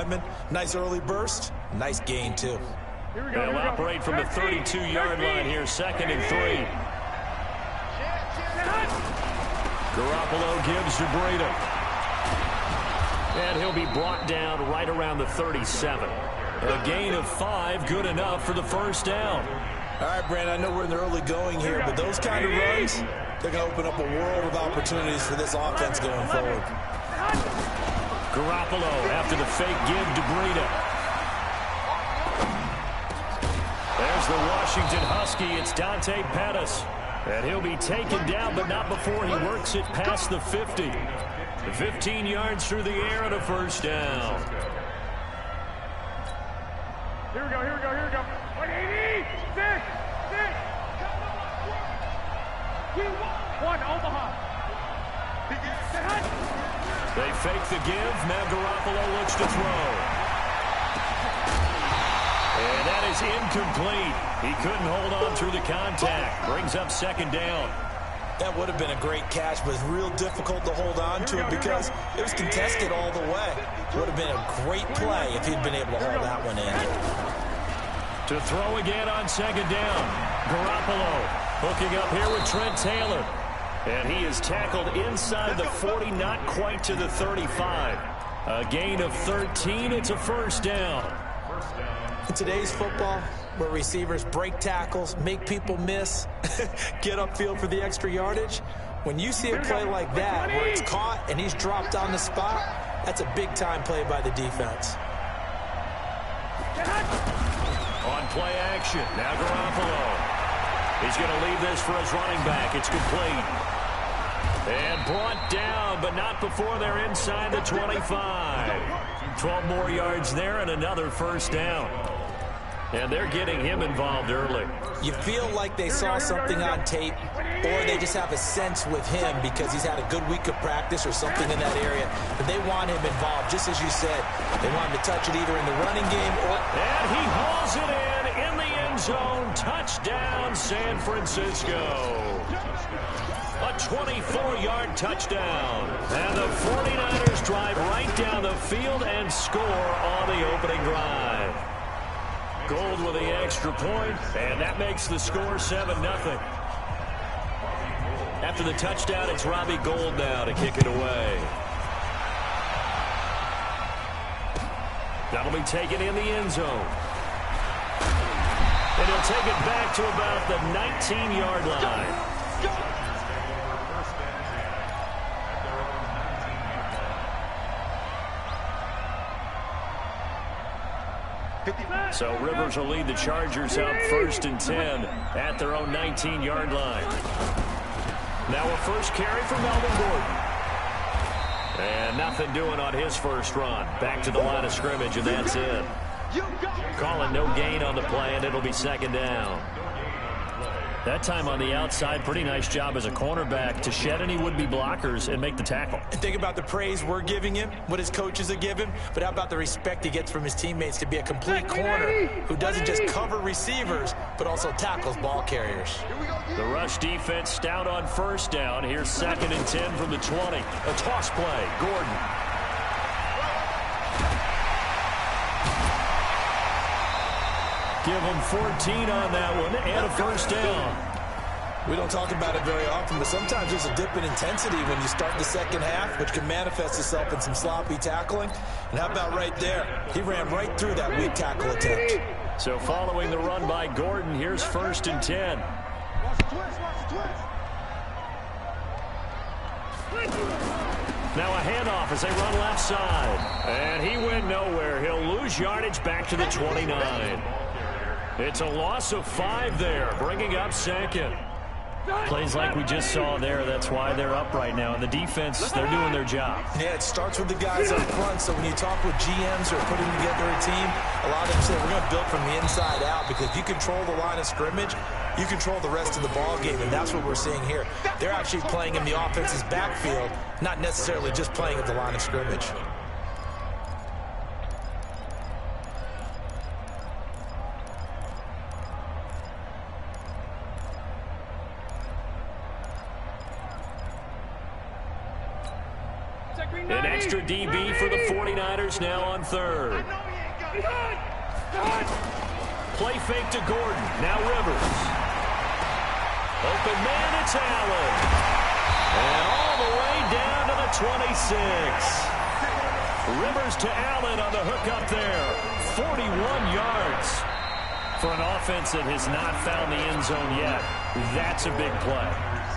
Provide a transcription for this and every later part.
lineman. Nice early burst. Nice gain, too. They'll operate from the 32-yard line here, 2nd and 3. Garoppolo gives to Breida. And he'll be brought down right around the 37. A gain of 5, good enough for the first down. All right, Brandon, I know we're in the early going here, but those kind of runs, they're going to open up a world of opportunities for this offense going forward. Garoppolo after the fake give to Breida. There's the Washington Husky. It's Dante Pettis. And he'll be taken down, but not before he works it past the 50. 15 yards through the air and a first down. Here we go, here we go, here we go. 180, 1 Omaha. They fake the give. Now Garoppolo looks to throw. And that is incomplete. He couldn't hold on through the contact. Brings up 2nd down. That would have been a great catch, but it's real difficult to hold on to it because it was contested all the way. Would have been a great play if he'd been able to hold that one in. To throw again on 2nd down. Garoppolo hooking up here with Trent Taylor. And he is tackled inside the 40, not quite to the 35. A gain of 13. It's a first down. In today's football, where receivers break tackles, make people miss, get upfield for the extra yardage, when you see a play like that where it's caught and he's dropped on the spot, that's a big-time play by the defense. On play action, now Garoppolo. He's going to leave this for his running back. It's complete. And brought down, but not before they're inside the 25. 12 more yards there and another first down. And they're getting him involved early. You feel like they saw something on tape, or they just have a sense with him because he's had a good week of practice or something in that area. But they want him involved, just as you said. They want him to touch it either in the running game or... And he hauls it in the end zone. Touchdown, San Francisco. A 24-yard touchdown. And the 49ers drive right down the field and score on the opening drive. Gold with the extra point, and that makes the score 7-0. After the touchdown, it's Robbie Gould now to kick it away. That'll be taken in the end zone. And he'll take it back to about the 19-yard line. So Rivers will lead the Chargers out 1st and 10 at their own 19-yard line. Now a first carry for Melvin Gordon. And nothing doing on his first run. Back to the line of scrimmage, and that's it. Calling no gain on the play, and it'll be 2nd down. That time on the outside, pretty nice job as a cornerback to shed any would-be blockers and make the tackle. And think about the praise we're giving him, what his coaches are giving, but how about the respect he gets from his teammates to be a complete corner who doesn't just cover receivers, but also tackles ball carriers. The rush defense stout on first down. Here's 2nd and 10 from the 20. A toss play, Gordon. Give him 14 on that one and a first down. We don't talk about it very often, but sometimes there's a dip in intensity when you start the second half, which can manifest itself in some sloppy tackling. And how about right there? He ran right through that weak tackle attempt. So following the run by Gordon, here's 1st and 10. Now a handoff as they run left side. And he went nowhere. He'll lose yardage back to the 29. It's a loss of 5 there, bringing up 2nd. Plays like we just saw there. That's why they're up right now. And the defense, they're doing their job. Yeah, it starts with the guys up front. So when you talk with GMs who are putting together a team, a lot of them say we're going to build from the inside out, because if you control the line of scrimmage, you control the rest of the ball game, and that's what we're seeing here. They're actually playing in the offense's backfield, not necessarily just playing at the line of scrimmage. An extra DB for the 49ers now on third. Play fake to Gordon. Now Rivers. Open man, it's Allen. And all the way down to the 26. Rivers to Allen on the hook up there. 41 yards. For an offense that has not found the end zone yet, that's a big play.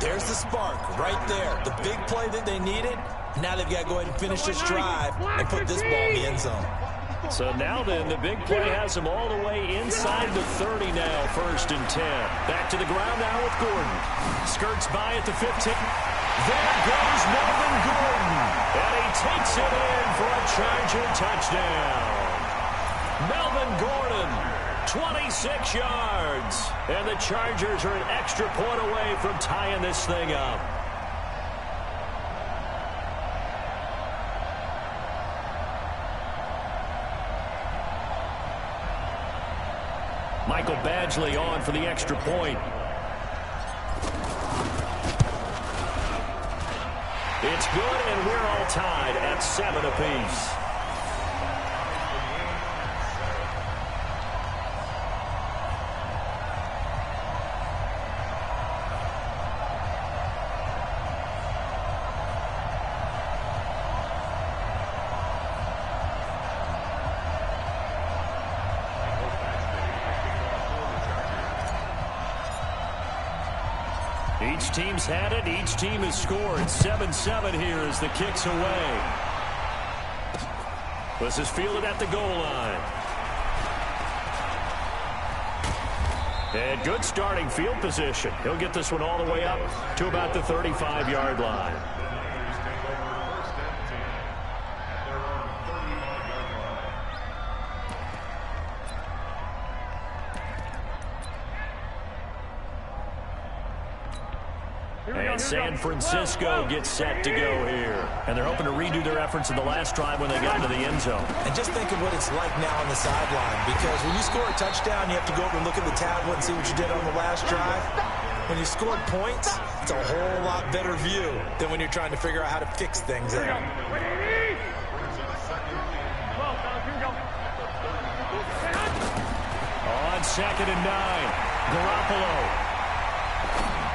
There's the spark right there. The big play that they needed. Now they've got to go ahead and finish this drive and put this ball in the end zone. So now then, the big play has them all the way inside the 30 now, 1st and 10. Back to the ground now with Gordon. Skirts by at the 15. There goes Melvin Gordon. And he takes it in for a Charger touchdown. Melvin Gordon, 26 yards. And the Chargers are an extra point away from tying this thing up. Michael Badgley on for the extra point. It's good, and we're all tied at 7 apiece. Each team's had it. Each team has scored. 7-7 here as the kick's away. This is fielded at the goal line. And good starting field position. He'll get this one all the way up to about the 35-yard line. And San Francisco gets set to go here. And they're hoping to redo their efforts in the last drive when they got into the end zone. And just think of what it's like now on the sideline. Because when you score a touchdown, you have to go over and look at the tablet and see what you did on the last drive. When you scored points, it's a whole lot better view than when you're trying to figure out how to fix things there. On 2nd and 9, Garoppolo.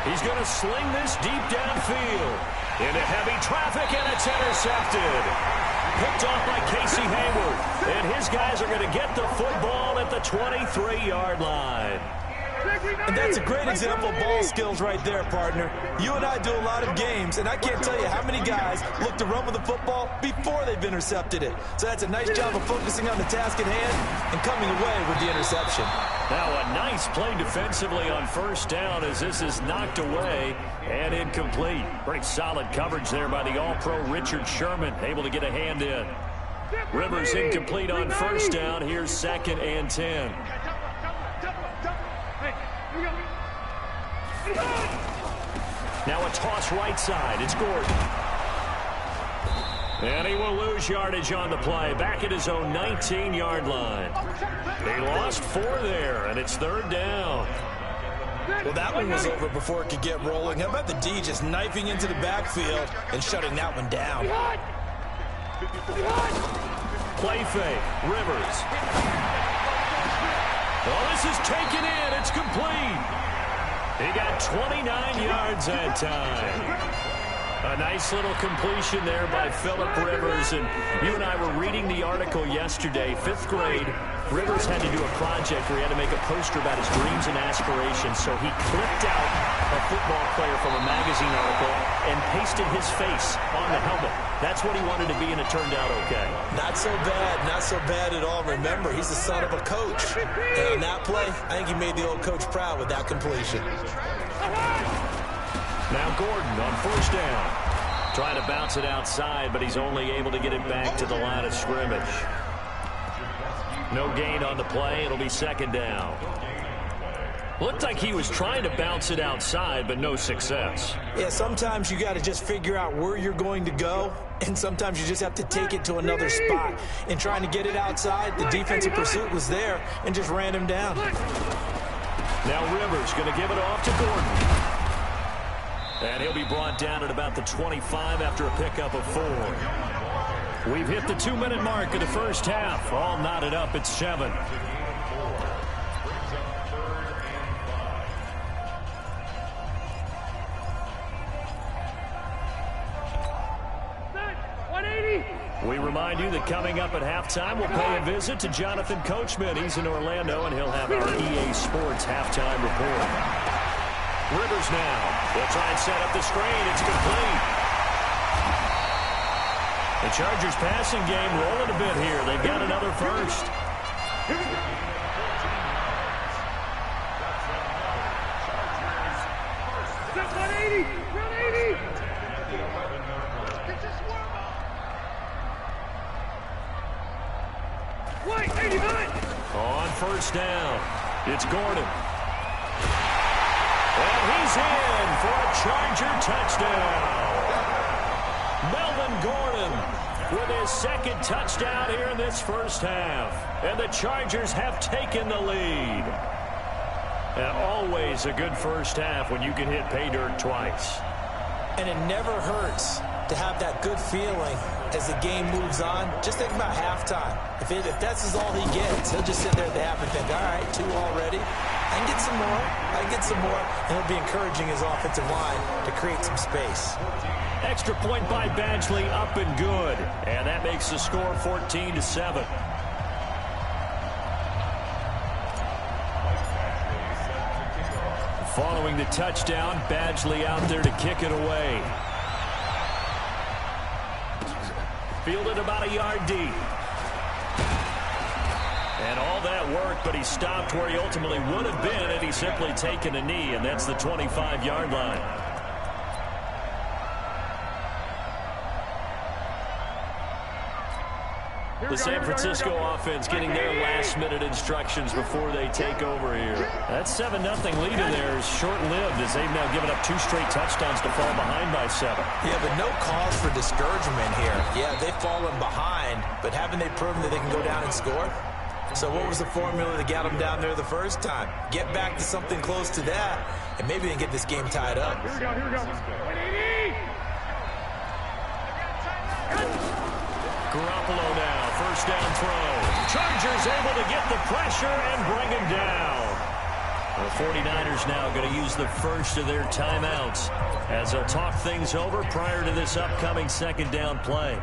He's going to sling this deep downfield. Into heavy traffic, and it's intercepted. Picked off by Casey Hayward. And his guys are going to get the football at the 23-yard line. And that's a great example of ball skills right there, partner. You and I do a lot of games, and I can't tell you how many guys look to run with the football before they've intercepted it. So that's a nice job of focusing on the task at hand and coming away with the interception. Now a nice play defensively on 1st down as this is knocked away and incomplete. Pretty solid coverage there by the All-Pro Richard Sherman, able to get a hand in. Rivers incomplete on 1st down. Here's 2nd and 10. Now a toss right side. It's Gordon. And he will lose yardage on the play. Back at his own 19-yard line. They lost 4 there, and it's 3rd down. Well, that one was over before it could get rolling. How about the D just knifing into the backfield and shutting that one down? Play fake. Rivers. Oh, this is taken in. It's complete. He got 29 yards that time. A nice little completion there by Phillip Rivers. And you and I were reading the article yesterday. 5th grade, Rivers had to do a project where he had to make a poster about his dreams and aspirations. So he clipped out a football player from a magazine article and pasted his face on the helmet. That's what he wanted to be, and it turned out okay. Not so bad. Not so bad at all. Remember, he's the son of a coach. And on that play, I think he made the old coach proud with that completion. Now Gordon on 1st down. Trying to bounce it outside, but he's only able to get it back to the line of scrimmage. No gain on the play. It'll be 2nd down. Looked like he was trying to bounce it outside, but no success. Yeah, sometimes you got to just figure out where you're going to go, and sometimes you just have to take it to another spot. In trying to get it outside, the defensive pursuit was there and just ran him down. Now Rivers going to give it off to Gordon. And he'll be brought down at about the 25 after a pickup of 4. We've hit the 2-minute mark of the first half. All knotted up at 7. We remind you that coming up at halftime, we'll pay a visit to Jonathan Coachman. He's in Orlando, and he'll have our EA Sports halftime report. Rivers now. They'll try and set up the screen. It's complete. The Chargers passing game rolling a bit here. They've got another first. On first down, it's Gordon. And he's in for a Charger touchdown. Melvin Gordon with his second touchdown here in this first half. And the Chargers have taken the lead. And always a good first half when you can hit pay dirt twice. And it never hurts to have that good feeling as the game moves on. Just think about halftime. If that's all he gets, he'll just sit there at the half and think, all right, 2 already. I can get some more. I can get some more. And he'll be encouraging his offensive line to create some space. Extra point by Badgley, up and good. And that makes the score 14-7. Following the touchdown, Badgley out there to kick it away. Fielded about a yard deep. And all that work, but he stopped where he ultimately would have been had he simply taken a knee, and that's the 25-yard line. The San Francisco offense getting their last-minute instructions before they take over here. That 7-0 lead in there is short-lived as they've now given up 2 straight touchdowns to fall behind by 7. Yeah, but no cause for discouragement here. Yeah, they've fallen behind, but haven't they proven that they can go down and score? So what was the formula that got them down there the first time? Get back to something close to that, and maybe they can get this game tied up. Here we go, here we go. 180! Garoppolo now, first down throw. Chargers able to get the pressure and bring him down. The 49ers now going to use the first of their timeouts as they'll talk things over prior to this upcoming second down play.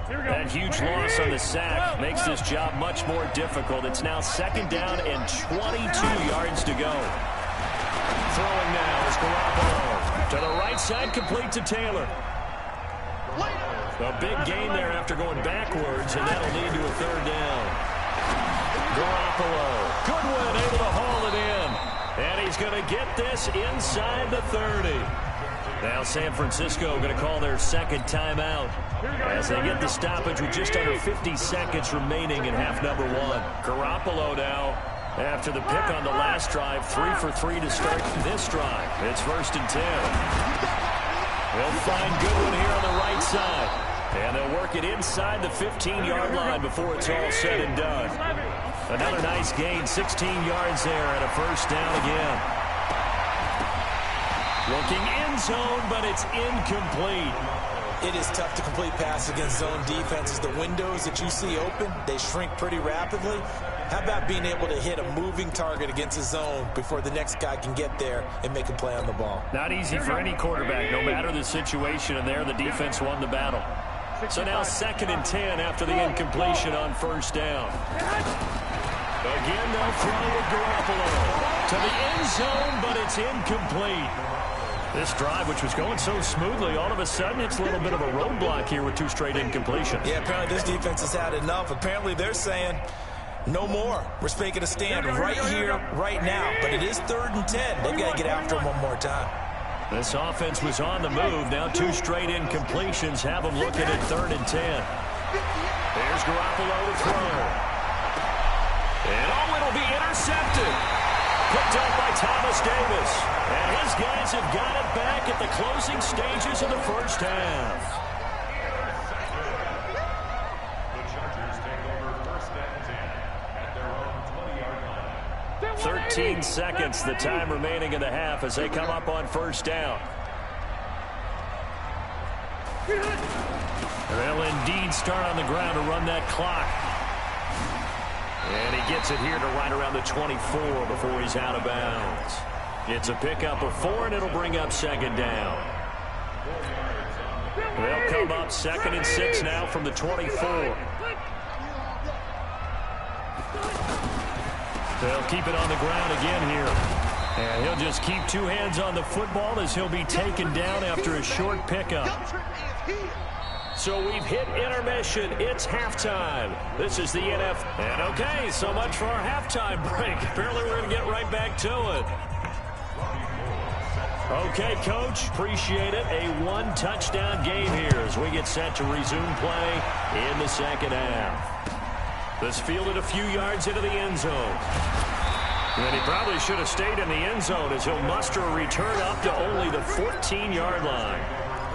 That huge loss on the sack makes this job much more difficult. It's now second down and 22 yards to go. Throwing now is Garoppolo. To the right side, complete to Taylor. A big gain there after going backwards, and that'll lead to a third down. Garoppolo. Goodwin able to haul it in. And he's going to get this inside the 30. Now San Francisco going to call their second timeout as they get the stoppage with just under 50 seconds remaining in half number 1. Garoppolo now, after the pick on the last drive, 3 for 3 to start this drive. It's first and 10. They'll find Goodwin here on the right side. And they'll work it inside the 15-yard line before it's all said and done. Another nice gain, 16 yards there, and a first down again. Looking end zone, but it's incomplete. It is tough to complete passes against zone defenses. The windows that you see open, they shrink pretty rapidly. How about being able to hit a moving target against a zone before the next guy can get there and make a play on the ball? Not easy for any quarterback, no matter the situation, and there the defense won the battle. So now second and 10 after the incompletion on first down. Again, they'll throw with Garoppolo to the end zone, but it's incomplete. This drive, which was going so smoothly, all of a sudden it's a little bit of a roadblock here with 2 straight incompletions. Yeah, apparently this defense has had enough. Apparently they're saying, no more. We're making a stand right here, right now. But it is 3rd and 10. They've got to get after him one more time. This offense was on the move. Now 2 straight incompletions have them looking at 3rd and 10. There's Garoppolo to throw. And it'll be intercepted. Picked up by Thomas Davis. And his guys have got it back at the closing stages of the first half. 14 seconds, the time remaining in the half as they come up on first down. They'll indeed start on the ground to run that clock. And he gets it here to right around the 24 before he's out of bounds. It's a pickup of 4, and it'll bring up second down. They'll come up 2nd and 6 now from the 24. They'll keep it on the ground again here. And he'll just keep 2 hands on the football as he'll be taken down after a short pickup. So we've hit intermission. It's halftime. This is the NFL. And okay, so much for our halftime break. Apparently we're going to get right back to it. Okay, Coach, appreciate it. A 1-touchdown game here as we get set to resume play in the second half. This fielded a few yards into the end zone. And he probably should have stayed in the end zone as he'll muster a return up to only the 14-yard line.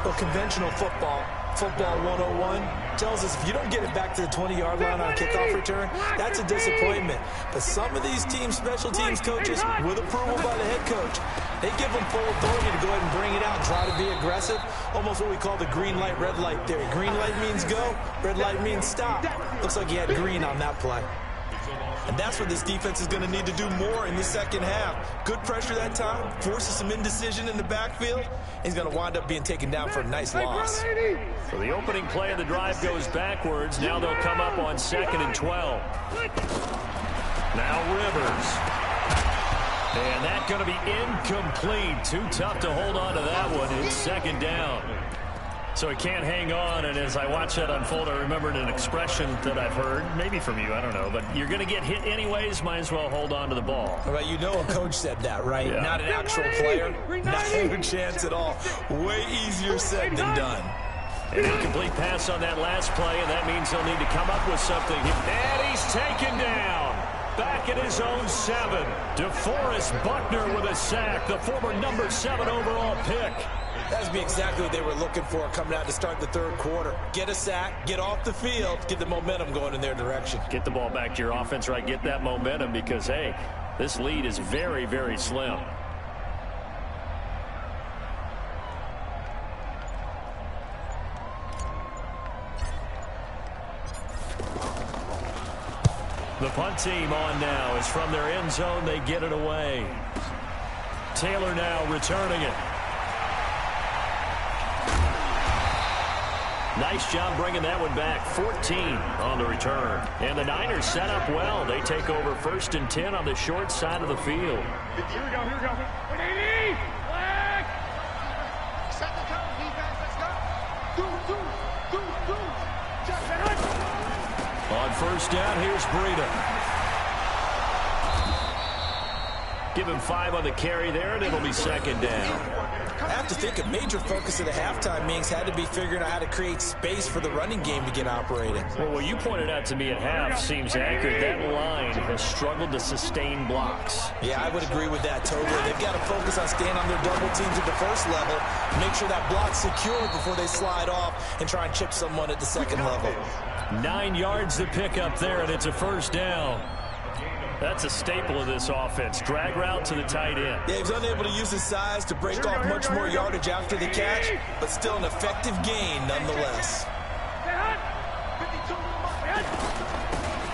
Well, conventional football 101 tells us if you don't get it back to the 20-yard line on a kickoff return, that's a disappointment. But some of these teams, special teams coaches, with approval by the head coach, they give them full authority to go ahead and bring it out and try to be aggressive. Almost what we call the green light, red light theory. Green light means go, red light means stop. Looks like he had green on that play. And that's what this defense is going to need to do more in the second half. Good pressure that time, forces some indecision in the backfield. He's going to wind up being taken down for a nice loss. So the opening play of the drive goes backwards. Now they'll come up on 2nd and 12. Now Rivers. And that's going to be incomplete. Too tough to hold on to that one. It's second down. So he can't hang on, and as I watch that unfold, I remembered an expression that I've heard, maybe from you, I don't know, but you're going to get hit anyways, might as well hold on to the ball. Well, you know a coach said that, right? Yeah. Not an actual player. Not a chance at all. Way easier said than done. An incomplete pass on that last play, and that means he'll need to come up with something. And he's taken down. Back at his own 7. DeForest Buckner with a sack, the former number 7 overall pick. That would be exactly what they were looking for coming out to start the third quarter. Get a sack, get off the field, get the momentum going in their direction. Get the ball back to your offense, right? Get that momentum because, hey, this lead is very, very slim. The punt team on now is from their end zone. They get it away. Taylor now returning it. Nice job bringing that one back. 14 on the return. And the Niners set up well. They take over 1st and 10 on the short side of the field. Here we go. 180. Flag. Set the tone, defense. Let's go. Do. On first down, here's Breida. Give him 5 on the carry there, and it'll be second down. I have to think a major focus of the halftime meetings had to be figuring out how to create space for the running game to get operating. Well, what you pointed out to me at half seems accurate. That line has struggled to sustain blocks. Yeah, I would agree with that totally. They've got to focus on staying on their double teams at the first level, make sure that block's secure before they slide off and try and chip someone at the second level. 9 yards to pick up there, and it's a first down. That's a staple of this offense. Drag route to the tight end. Yeah, he's unable to use his size to break off much more yardage after the catch, but still an effective gain nonetheless.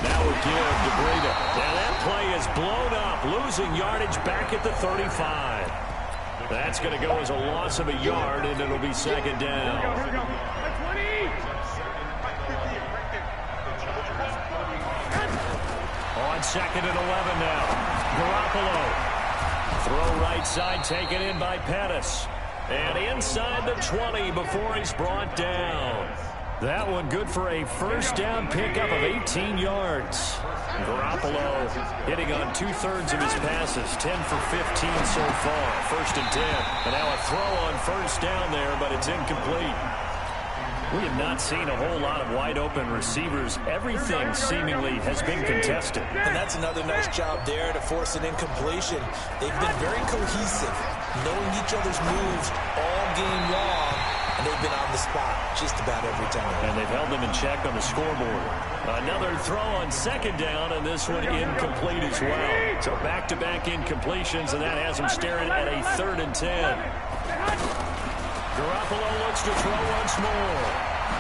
Now we'll give to Breida. Now that play is blown up, losing yardage back at the 35. That's going to go as a loss of a yard, and it'll be second down. On 2nd and 11 now. Garoppolo. Throw right side, taken in by Pettis. And inside the 20 before he's brought down. That one good for a first down pickup of 18 yards. Garoppolo hitting on 2/3 of his passes, 10 for 15 so far. 1st and 10. And now a throw on first down there, but it's incomplete. We have not seen a whole lot of wide-open receivers. Everything seemingly has been contested. And that's another nice job there to force an incompletion. They've been very cohesive, knowing each other's moves all game long, and they've been on the spot just about every time. And they've held them in check on the scoreboard. Another throw on second down, and this one incomplete as well. So back-to-back incompletions, and that has them staring at a 3rd and 10. Garoppolo looks to throw once more.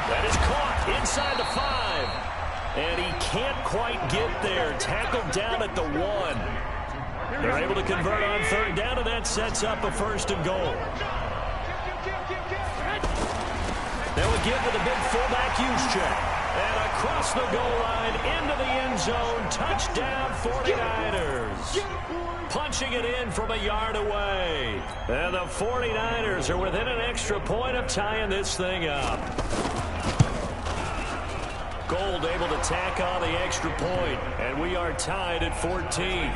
That is caught inside the 5. And he can't quite get there. Tackled down at the 1. They're able to convert on 3rd down, and that sets up a 1st and goal. They'll again with a big fullback use check. And across the goal line, into the end zone, touchdown 49ers. Punching it in from a yard away. And the 49ers are within an extra point of tying this thing up. Gold able to tack on the extra point, and we are tied at 14.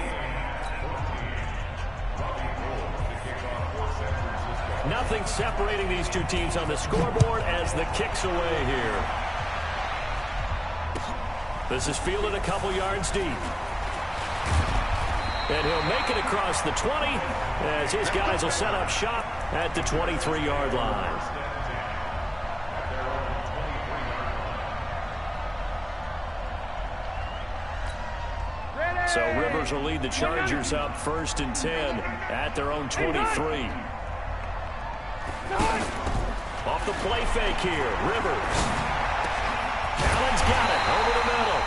Nothing separating these two teams on the scoreboard as the kick's away here. This is fielded a couple yards deep. And he'll make it across the 20 as his guys will set up shop at the 23-yard line. So Rivers will lead the Chargers up 1st and 10 at their own 23. Off the play fake here, Rivers. Allen's got it over the middle.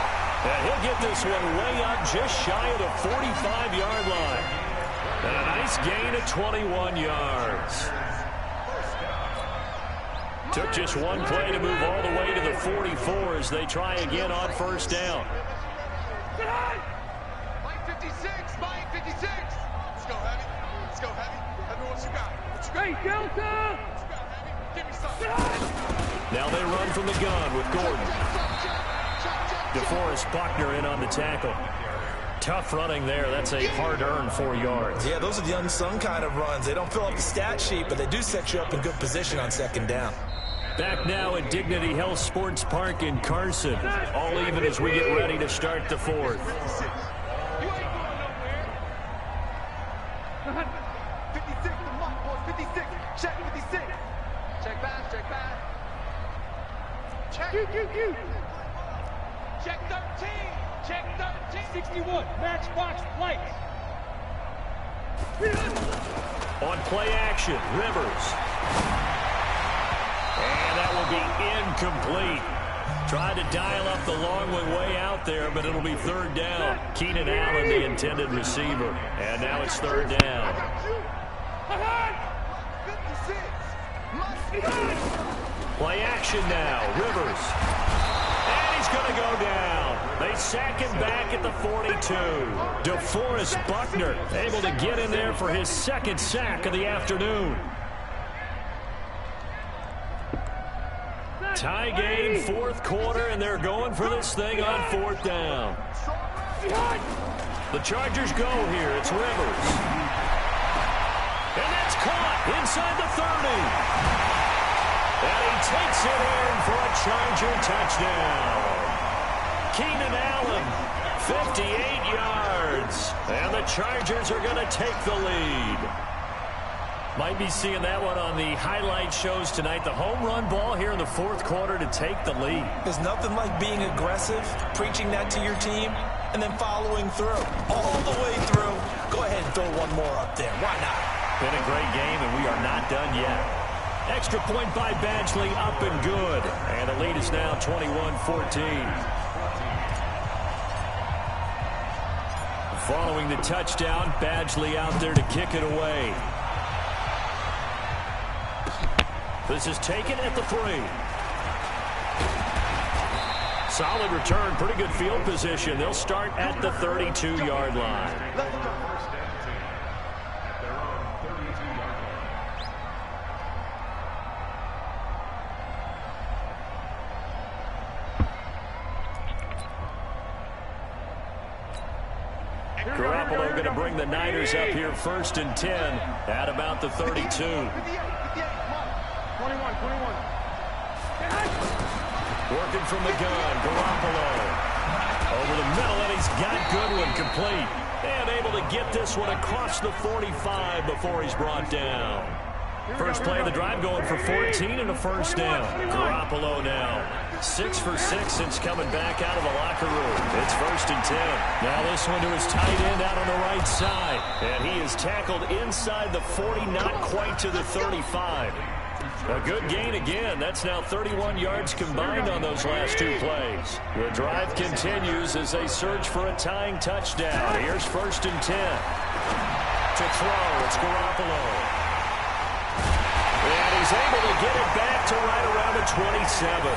And he'll get this one way up just shy of the 45-yard line. And a nice gain of 21 yards. Took just one play to move all the way to the 44 as they try again on 1st down. Mike 56, Mike 56. Let's go, Heavy. Let's go, Heavy. Heavy, what you got? What you got? Hey, Delta! What you got, Heavy? Give me something. Now they run from the gun with Gordon. DeForest Buckner in on the tackle. Tough running there. That's a hard-earned 4 yards. Yeah, those are the unsung kind of runs. They don't fill up the stat sheet, but they do set you up in good position on 2nd down. Back now at Dignity Health Sports Park in Carson. All even as we get ready to start the 4th. 56, the mark, boys. 56. Check 56. Check back, check back. Check. Check 13. Check 13. 61. Matchbox lights. On play action, Rivers. And that will be incomplete. Tried to dial up the long one way out there, but it'll be 3rd down. Keenan Allen, the intended receiver. And now it's 3rd down. 56. Play action now, Rivers. And he's going to go down. They sack him back at the 42. DeForest Buckner able to get in there for his 2nd sack of the afternoon. Tie game, 4th quarter, and they're going for this thing on 4th down. The Chargers go here. It's Rivers. And that's caught inside the 30. And he takes it in for a Charger touchdown. Keenan Allen, 58 yards. And the Chargers are going to take the lead. Might be seeing that one on the highlight shows tonight. The home run ball here in the 4th quarter to take the lead. There's nothing like being aggressive, preaching that to your team, and then following through. All the way through. Go ahead and throw one more up there. Why not? Been a great game, and we are not done yet. Extra point by Badgley, up and good. And the lead is now 21-14. Following the touchdown, Badgley out there to kick it away. This is taken at the 3. Solid return, pretty good field position. They'll start at the 32-yard line. Garoppolo going to bring the Niners up here 1st and 10 at about the 32. 21. Working from the gun, Garoppolo. Over the middle, and he's got Goodwin complete. And able to get this one across the 45 before he's brought down. First play of the drive going for 14 and a first down. Garoppolo now 6 for 6 since coming back out of the locker room. It's 1st and 10. Now this one to his tight end out on the right side. And he is tackled inside the 40, not quite to the 35. A good gain again. That's now 31 yards combined on those last 2 plays. The drive continues as they search for a tying touchdown. Here's 1st and 10. To throw, it's Garoppolo. And he's able to get it back to right around the 27.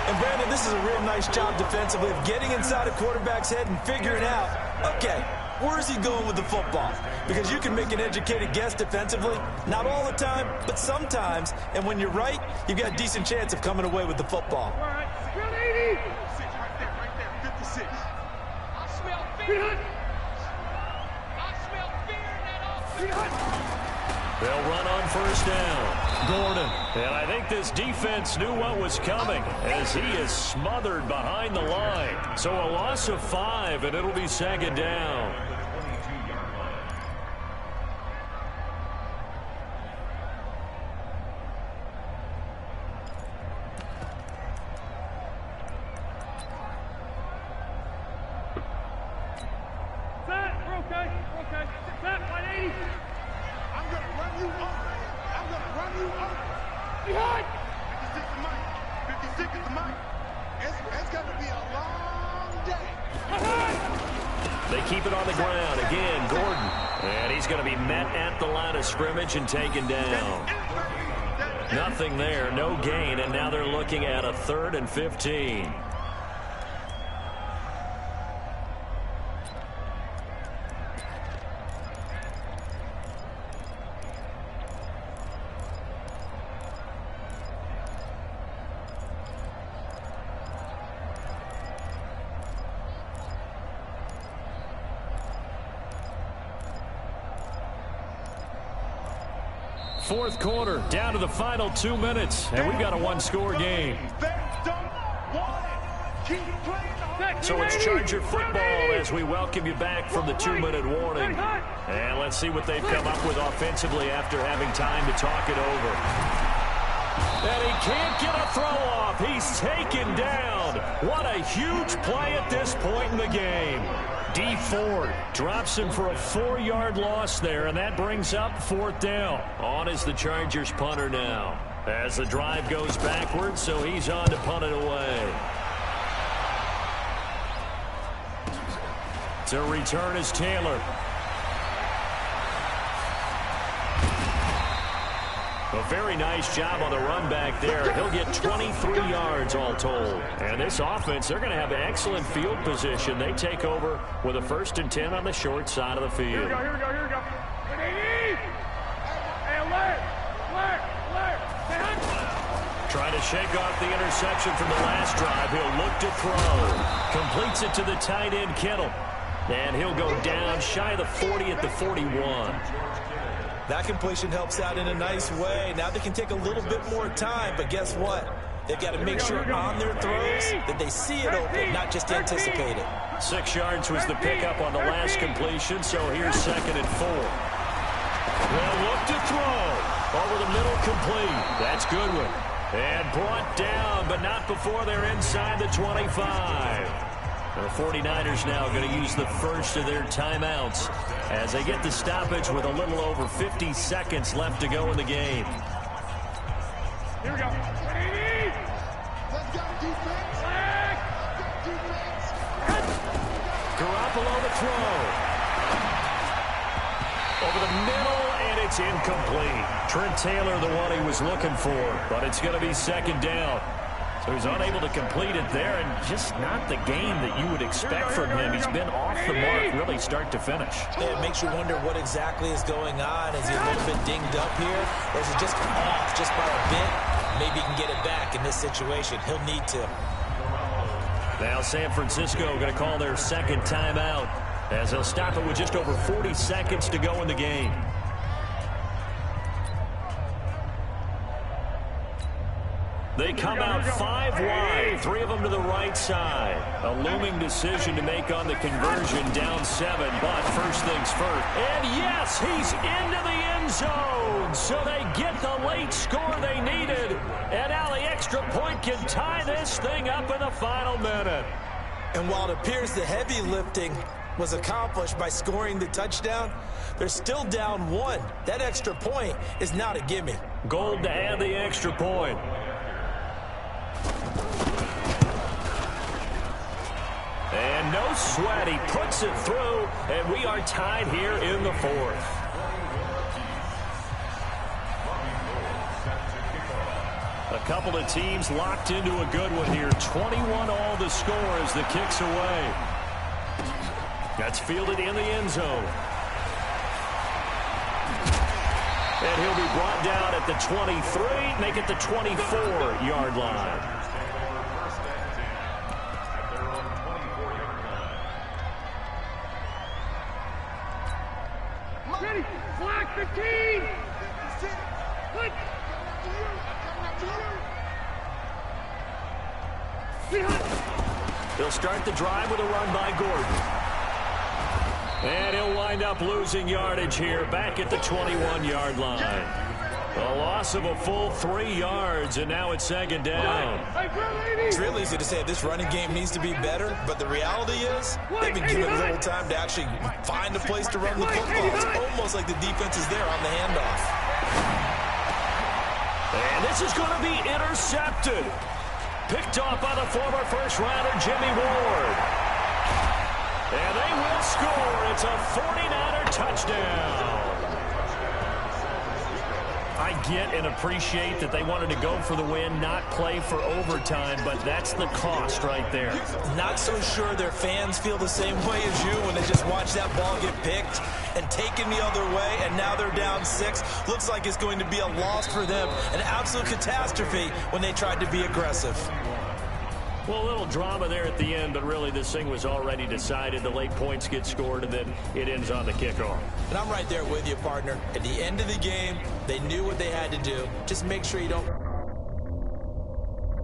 And Brandon, this is a real nice job defensively of getting inside a quarterback's head and figuring out, okay, where's he going with the football? Because you can make an educated guess defensively, not all the time, but sometimes. And when you're right, you've got a decent chance of coming away with the football. All right, 80. Right there, 56. I smell fear. I smell fear in that offense. They'll run on first down. Gordon. And I think this defense knew what was coming as he is smothered behind the line. So a loss of 5, and it'll be 2nd down. Set, we're okay. Set, 180. I'm going to run you over. Behind. 56 to Mike. 56 to Mike. It's going to be a long day. They keep it on the ground. Again, Gordon. And he's going to be met at the line of scrimmage and taken down. Nothing there, no gain, and now they're looking at a 3rd and 15. Fourth quarter, down to the final 2 minutes, and we've got a 1-score game. So it's Charger football as we welcome you back from the 2-minute warning. And let's see what they've come up with offensively after having time to talk it over. And he can't get a throw off. He's taken down. What a huge play at this point in the game. D Ford drops him for a 4-yard loss there, and that brings up 4th down. On is the Chargers punter now as the drive goes backwards, so he's on to punt it away. To return is Taylor. A very nice job on the run back there. He'll get 23 yards all told. And this offense, they're going to have excellent field position. They take over with a 1st and 10 on the short side of the field. Here we go. Hey, alert. Trying to shake off the interception from the last drive. He'll look to throw. Completes it to the tight end, Kittle. And he'll go down shy of the 40 at the 41. That completion helps out in a nice way. Now they can take a little bit more time, but guess what? They've got to make sure on their throws that they see it open, not just anticipate it. 6 yards was the pickup on the last completion, so here's 2nd and 4. They'll look to throw. Over the middle, complete. That's Goodwin. And brought down, but not before they're inside the 25. The 49ers now going to use the first of their timeouts as they get the stoppage with a little over 50 seconds left to go in the game. Here we go. 180. Let's go, defense. Garoppolo to throw. Over the middle, and it's incomplete. Trent Taylor, the one he was looking for, but it's going to be 2nd down. So he's unable to complete it there, and just not the game that you would expect from him. He's been off the mark really start to finish. Yeah, it makes you wonder what exactly is going on. Is he a little bit dinged up here, or is it just off just by a bit? Maybe he can get it back in this situation. He'll need to. Now San Francisco going to call their 2nd timeout as they'll stop it with just over 40 seconds to go in the game. They come out 5 wide, 3 of them to the right side. A looming decision to make on the conversion, down 7, but first things first. And yes, he's into the end zone. So they get the late score they needed. And now the extra point can tie this thing up in the final minute. And while it appears the heavy lifting was accomplished by scoring the touchdown, they're still down 1. That extra point is not a gimme. Gold to add the extra point. And no sweat, he puts it through, and we are tied here in the 4th. A couple of teams locked into a good one here. 21 all the score as the kick's away. That's fielded in the end zone. And he'll be brought down at the 23, make it the 24-yard line. Ready, block 15! Put! They'll start the drive with a run by Gordon. And he'll wind up losing yardage here back at the 21-yard line. A loss of a full 3 yards, and now it's 2nd down. It's real easy to say this running game needs to be better, but the reality is they've been given little time to actually find a place to run the football. It's almost like the defense is there on the handoff. And this is going to be intercepted. Picked off by the former first-rounder Jimmy Ward. And they will score. It's a 49er touchdown. I get and appreciate that they wanted to go for the win, not play for overtime, but that's the cost right there. Not so sure their fans feel the same way as you when they just watch that ball get picked and taken the other way, and now they're down 6. Looks like it's going to be a loss for them, an absolute catastrophe when they tried to be aggressive. Well, a little drama there at the end, but really this thing was already decided. The late points get scored, and then it ends on the kickoff. And I'm right there with you, partner. At the end of the game, they knew what they had to do. Just make sure you don't